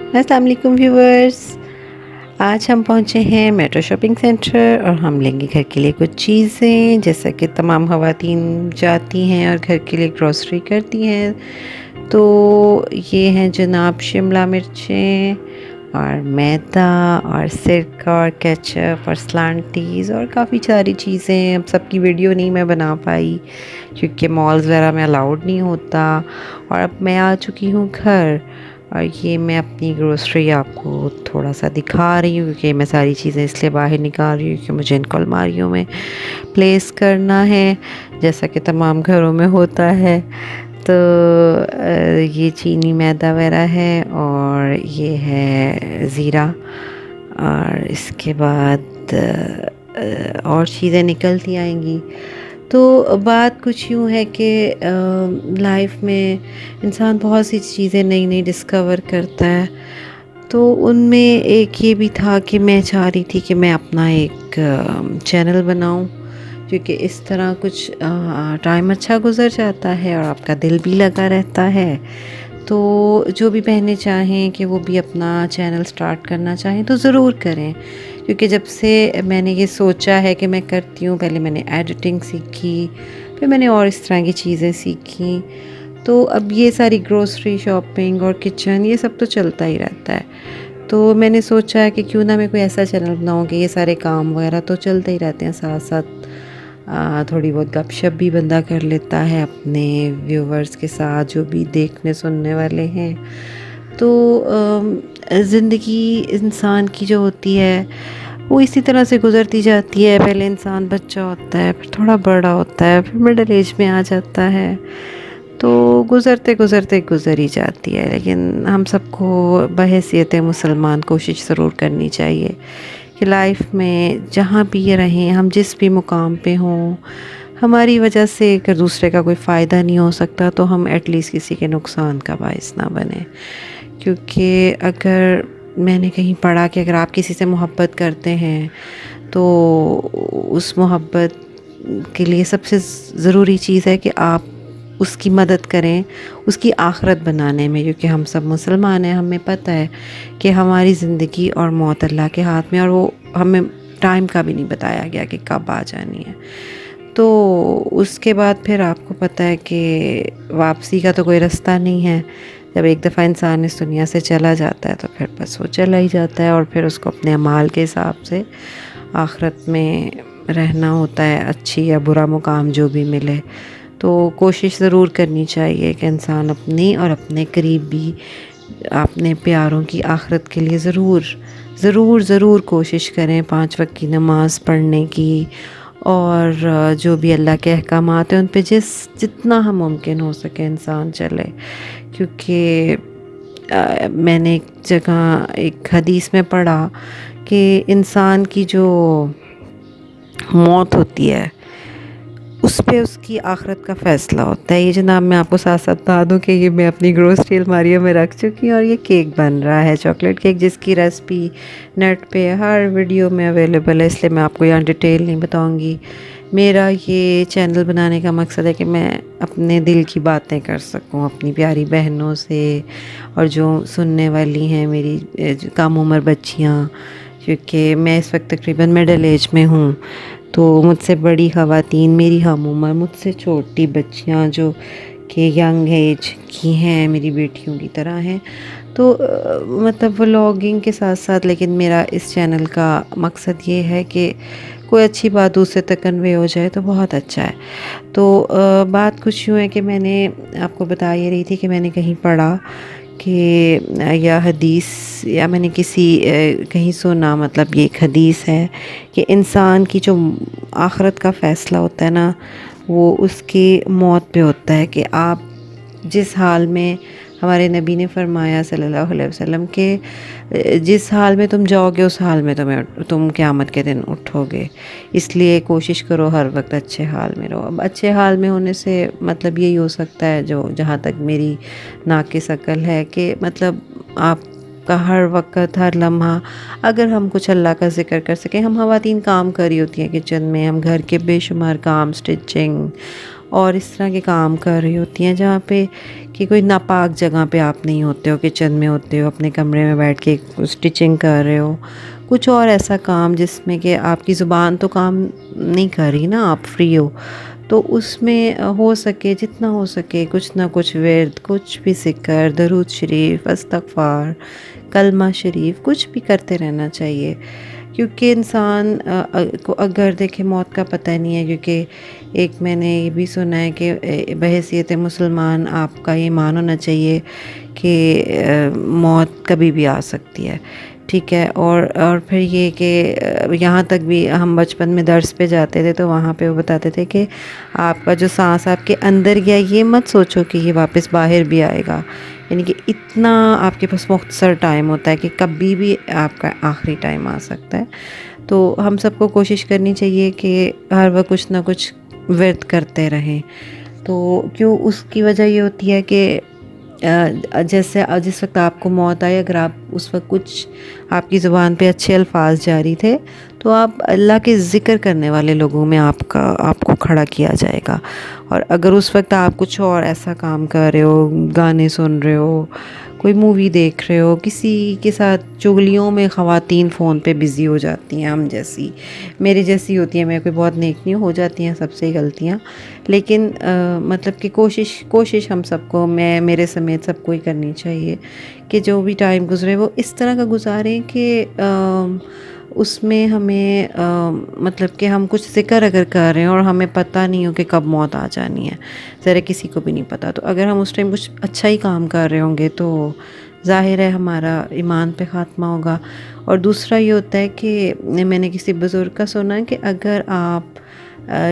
السلام علیکم ویورز، آج ہم پہنچے ہیں میٹرو شاپنگ سینٹر اور ہم لیں گے گھر کے لیے کچھ چیزیں، جیسا کہ تمام خواتین جاتی ہیں اور گھر کے لیے گروسری کرتی ہیں۔ تو یہ ہیں جناب شملہ مرچیں اور میدا اور سرکہ اور کیچپ اور سلانٹیز اور کافی ساری چیزیں۔ اب سب کی ویڈیو نہیں میں بنا پائی کیونکہ مالز وغیرہ میں الاؤڈ نہیں ہوتا، اور اب میں آ چکی ہوں گھر، اور یہ میں اپنی گروسری آپ کو تھوڑا سا دکھا رہی ہوں کیونکہ میں ساری چیزیں اس لیے باہر نکال رہی ہوں کہ مجھے ان کو الماریوں میں پلیس کرنا ہے جیسا کہ تمام گھروں میں ہوتا ہے۔ تو یہ چینی میدا وغیرہ ہے، اور یہ ہے زیرہ، اور اس کے بعد اور چیزیں نکلتی آئیں گی۔ تو بات کچھ یوں ہے کہ لائف میں انسان بہت سی چیزیں نئی ڈسکور کرتا ہے، تو ان میں ایک یہ بھی تھا کہ میں چاہ رہی تھی کہ میں اپنا ایک چینل بناؤں، کیونکہ اس طرح کچھ ٹائم اچھا گزر جاتا ہے اور آپ کا دل بھی لگا رہتا ہے۔ تو جو بھی بہنیں چاہیں کہ وہ بھی اپنا چینل سٹارٹ کرنا چاہیں تو ضرور کریں، کیونکہ جب سے میں نے یہ سوچا ہے کہ میں کرتی ہوں، پہلے میں نے ایڈیٹنگ سیکھی، پھر میں نے اور اس طرح کی چیزیں سیکھیں، تو اب یہ ساری گروسری شاپنگ اور کچن یہ سب تو چلتا ہی رہتا ہے۔ تو میں نے سوچا ہے کہ کیوں نہ میں کوئی ایسا چینل بناؤں کہ یہ سارے کام وغیرہ تو چلتے ہی رہتے ہیں، ساتھ ساتھ تھوڑی بہت گپ شپ بھی بندہ کر لیتا ہے اپنے ویورز کے ساتھ جو بھی دیکھنے سننے والے ہیں۔ تو زندگی انسان کی جو ہوتی ہے وہ اسی طرح سے گزرتی جاتی ہے، پہلے انسان بچہ ہوتا ہے، پھر تھوڑا بڑا ہوتا ہے، پھر مڈل ایج میں آ جاتا ہے، تو گزرتے گزرتے گزر ہی جاتی ہے۔ لیکن ہم سب کو بحیثیت مسلمان کوشش ضرور کرنی چاہیے کہ لائف میں جہاں بھی یہ رہیں، ہم جس بھی مقام پہ ہوں، ہماری وجہ سے اگر دوسرے کا کوئی فائدہ نہیں ہو سکتا تو ہم ایٹ لیسٹ کسی کے نقصان کا باعث نہ بنیں۔ کیونکہ اگر میں نے کہیں پڑھا کہ اگر آپ کسی سے محبت کرتے ہیں تو اس محبت کے لیے سب سے ضروری چیز ہے کہ آپ اس کی مدد کریں اس کی آخرت بنانے میں، کیونکہ ہم سب مسلمان ہیں، ہمیں پتہ ہے کہ ہماری زندگی اور موت اللہ کے ہاتھ میں، اور وہ ہمیں ٹائم کا بھی نہیں بتایا گیا کہ کب آ جانی ہے۔ تو اس کے بعد پھر آپ کو پتہ ہے کہ واپسی کا تو کوئی رستہ نہیں ہے، جب ایک دفعہ انسان اس دنیا سے چلا جاتا ہے تو پھر بس وہ چلا ہی جاتا ہے، اور پھر اس کو اپنے اعمال کے حساب سے آخرت میں رہنا ہوتا ہے، اچھی یا برا مقام جو بھی ملے۔ تو کوشش ضرور کرنی چاہیے کہ انسان اپنی اور اپنے قریبی اپنے پیاروں کی آخرت کے لیے ضرور کوشش کریں، 5 وقت کی نماز پڑھنے کی، اور جو بھی اللہ کے احکامات ہیں ان پہ جتنا ہم ممکن ہو سکے انسان چلے۔ کیونکہ میں نے ایک جگہ ایک حدیث میں پڑھا کہ انسان کی جو موت ہوتی ہے اس پہ اس کی آخرت کا فیصلہ ہوتا ہے۔ یہ جناب میں آپ کو ساتھ ساتھ بتا دوں کہ یہ میں اپنی گروسری الماریوں میں رکھ چکی ہوں، اور یہ کیک بن رہا ہے، چاکلیٹ کیک، جس کی ریسپی نیٹ پہ ہر ویڈیو میں اویلیبل ہے، اس لیے میں آپ کو یہاں ڈیٹیل نہیں بتاؤں گی۔ میرا یہ چینل بنانے کا مقصد ہے کہ میں اپنے دل کی باتیں کر سکوں اپنی پیاری بہنوں سے، اور جو سننے والی ہیں میری کم عمر بچیاں، کیونکہ میں اس وقت تقریباً مڈل ایج میں ہوں، تو مجھ سے بڑی خواتین میری ہم عمر، مجھ سے چھوٹی بچیاں جو کہ ینگ ایج کی ہیں، میری بیٹیوں کی طرح ہیں، تو مطلب ولاگنگ کے ساتھ ساتھ، لیکن میرا اس چینل کا مقصد یہ ہے کہ کوئی اچھی بات دوسرے تک کنوے ہو جائے تو بہت اچھا ہے۔ تو بات کچھ یوں ہے کہ میں نے آپ کو بتا یہ رہی تھی کہ میں نے کہیں پڑھا کہ یا حدیث یا میں نے کہیں سنا، مطلب یہ ایک حدیث ہے کہ انسان کی جو آخرت کا فیصلہ ہوتا ہے نا، وہ اس کی موت پہ ہوتا ہے، کہ آپ جس حال میں، ہمارے نبی نے فرمایا صلی اللہ علیہ وسلم کہ جس حال میں تم جاؤ گے اس حال میں تم قیامت کے دن اٹھو گے، اس لیے کوشش کرو ہر وقت اچھے حال میں رہو۔ اب اچھے حال میں ہونے سے مطلب یہی ہو سکتا ہے، جہاں تک میری ناقص عقل ہے، کہ مطلب آپ کا ہر وقت ہر لمحہ اگر ہم کچھ اللہ کا ذکر کر سکیں۔ ہم خواتین کام کر رہی ہوتی ہیں کچن میں، ہم گھر کے بے شمار کام، سٹچنگ اور اس طرح کے کام کر رہی ہوتی ہیں جہاں پہ کہ کوئی ناپاک جگہ پہ آپ نہیں ہوتے ہو، کچن میں ہوتے ہو، اپنے کمرے میں بیٹھ کے اسٹچنگ کر رہے ہو، کچھ اور ایسا کام جس میں کہ آپ کی زبان تو کام نہیں کر رہی نا، آپ فری ہو، تو اس میں ہو سکے جتنا ہو سکے کچھ نہ کچھ ورد، کچھ بھی ذکر، درود شریف، استغفار، کلمہ شریف، کچھ بھی کرتے رہنا چاہیے، کیونکہ انسان کو اگر دیکھے موت کا پتہ نہیں ہے، کیونکہ ایک میں نے یہ بھی سنا ہے کہ بحیثیت مسلمان آپ کا ایمان ہونا چاہیے کہ موت کبھی بھی آ سکتی ہے، ٹھیک ہے، اور پھر یہ کہ یہاں تک بھی ہم بچپن میں درس پہ جاتے تھے تو وہاں پہ وہ بتاتے تھے کہ آپ کا جو سانس آپ کے اندر گیا یہ مت سوچو کہ یہ واپس باہر بھی آئے گا، یعنی کہ اتنا آپ کے پاس مختصر ٹائم ہوتا ہے کہ کبھی بھی آپ کا آخری ٹائم آ سکتا ہے، تو ہم سب کو کوشش کرنی چاہیے کہ ہر وقت کچھ نہ کچھ ورد کرتے رہیں، تو کیوں اس کی وجہ یہ ہوتی ہے کہ جیسے جس وقت آپ کو موت آئے، اگر آپ اس وقت کچھ آپ کی زبان پہ اچھے الفاظ جاری تھے تو آپ اللہ کے ذکر کرنے والے لوگوں میں آپ کو کھڑا کیا جائے گا، اور اگر اس وقت آپ کچھ اور ایسا کام کر رہے ہو، گانے سن رہے ہو، کوئی مووی دیکھ رہے ہو، کسی کے ساتھ چغلیوں میں خواتین فون پہ بزی ہو جاتی ہیں، ہم جیسی میرے جیسی ہوتی ہیں، میں کوئی بہت نیک نہیں ہو جاتی ہیں سب سے غلطیاں، لیکن مطلب کہ کوشش ہم سب کو، میں میرے سمیت سب کو ہی کرنی چاہیے کہ جو بھی ٹائم گزرے وہ اس طرح کا گزاریں کہ اس میں ہمیں مطلب کہ ہم کچھ ذکر اگر کر رہے ہیں اور ہمیں پتہ نہیں ہو کہ کب موت آ جانی ہے، ذرا کسی کو بھی نہیں پتہ، تو اگر ہم اس ٹائم کچھ اچھا ہی کام کر رہے ہوں گے تو ظاہر ہے ہمارا ایمان پہ خاتمہ ہوگا۔ اور دوسرا یہ ہوتا ہے کہ میں نے کسی بزرگ کا سنا کہ اگر آپ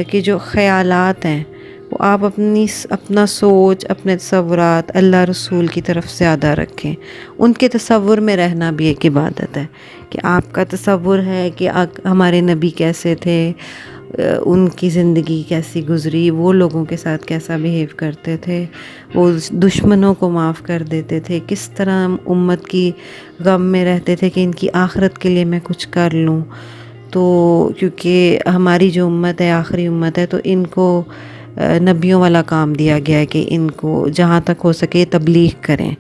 کے جو خیالات ہیں وہ آپ اپنا سوچ، اپنے تصورات اللہ رسول کی طرف زیادہ رکھیں، ان کے تصور میں رہنا بھی ایک عبادت ہے، کہ آپ کا تصور ہے کہ ہمارے نبی کیسے تھے، ان کی زندگی کیسی گزری، وہ لوگوں کے ساتھ کیسا بیہیو کرتے تھے، وہ دشمنوں کو معاف کر دیتے تھے، کس طرح امت کی غم میں رہتے تھے کہ ان کی آخرت کے لیے میں کچھ کر لوں، تو کیونکہ ہماری جو امت ہے آخری امت ہے تو ان کو نبیوں والا کام دیا گیا ہے کہ ان کو جہاں تک ہو سکے تبلیغ کریں،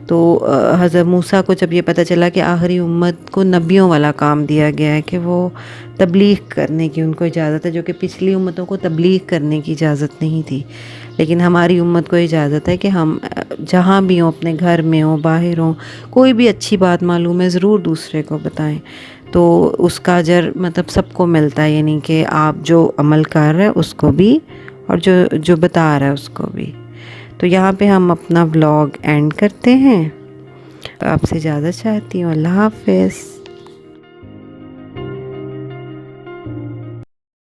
تو حضرت موسیٰ کو جب یہ پتہ چلا کہ آخری امت کو نبیوں والا کام دیا گیا ہے کہ وہ تبلیغ کرنے کی ان کو اجازت ہے، جو کہ پچھلی امتوں کو تبلیغ کرنے کی اجازت نہیں تھی، لیکن ہماری امت کو اجازت ہے کہ ہم جہاں بھی ہوں، اپنے گھر میں ہوں، باہر ہوں، کوئی بھی اچھی بات معلوم ہے ضرور دوسرے کو بتائیں، تو اس کا اجر مطلب سب کو ملتا ہے، یعنی کہ آپ جو عمل کر رہے ہیں اس کو بھی اور جو بتا رہا ہے اس کو بھی۔ تو یہاں پہ ہم اپنا ولاگ اینڈ کرتے ہیں، آپ سے اجازت چاہتی ہوں، اللہ حافظ۔